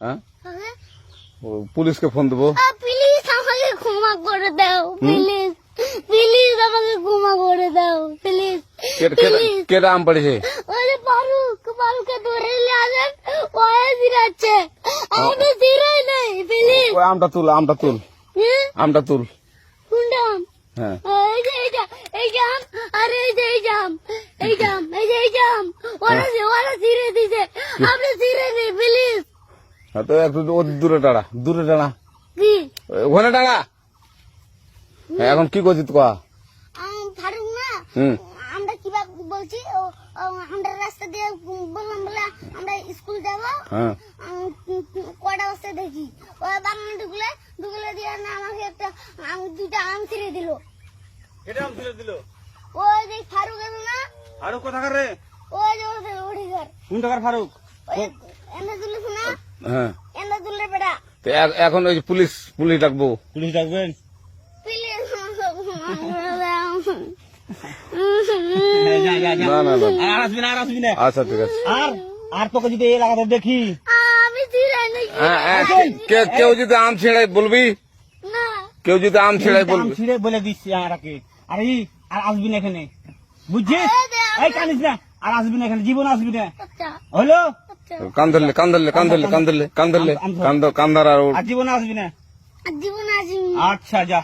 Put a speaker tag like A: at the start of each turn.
A: হ্যাঁ
B: হ্যাঁ?
A: পুলিশকে ফোন দেবো।
B: প্লিজ আমাকে ক্ষমা করে দাও, প্লিজ প্লিজ আমাকে ক্ষমা করে দাও, প্লিজ প্লিজ।
A: কেটা আম পড়েছে?
B: ওই যে ফারুককে ধরে নিয়ে আসেন, ওয়ে জিরাচ্ছে, আমি জিরাই নাই, প্লিজ।
A: ওই আমটা তুল, আমটা তুল,
B: হ্যাঁ?
A: আমটা তুল।
B: কোনটা আম?
A: হ্যাঁ
B: এই যে এই জাম, আরে এই যে এই জাম, এই জাম, এই যে এই জাম, ওরা জিরে দিছে, আপনি জিরে নেই, প্লিজ।
A: হ্যাঁ, তো একটু দূরে দাঁড়া, দূরে দাঁড়া,
B: কি
A: ওখানে দাঁড়া। হ্যাঁ, এখন কি করছিস তুই?
B: ফারুক না,
A: হুম
B: আমরা কিভাবে বলছি, আমরা রাস্তা দিয়ে বললাম বলে আমরা স্কুল যাবো,
A: হ্যাঁ
B: কটা বস্তা দেখি ওই বাগানে ঢুকলে দিয়ে না আমাকে দুইটা আম ছিঁড়ে দিল।
C: এটা আম ছিঁড়ে দিল?
B: ওই যে ফারুক এলো না,
C: ফারুক কোথাকার রে?
B: ওই যে ওঠে ঘর,
C: কোন টাকার ফারুক?
B: এনে তুলিস না,
A: হ্যাঁ।
B: এনে তুললে বেটা,
A: তো এখন ওই যে পুলিশ ডাকবো।
C: পুলিশ ডাকবেন?
B: প্লিজ
C: যা যা যা,
A: না না না,
C: আর আসবি না, আর আসবি না।
A: আচ্ছা ঠিক আছে।
C: আর আর তোকে যদি এই এলাকাতে দেখি,
B: আমি ছিঁড়াই নাকি?
A: হ্যাঁ, হ্যাঁ, কেউ যদি আম ছেড়াই বলবি,
B: না
A: কেউ যদি আম ছেড়াই
C: আম
A: বলবি।
C: ছিঁড়ে বলে দিচ্ছি আমাকে, আর আর আসবি না এখানে, বুঝছিস? এই কানিস না, আর আসবি না এখানে, জীবন আসবি না,
B: আচ্ছা
C: হলো?
B: আচ্ছা,
A: কান ধরলে কান্দার আর
C: আর জীবন আসবি না।
B: জীবন আসিনি।
C: আচ্ছা যা।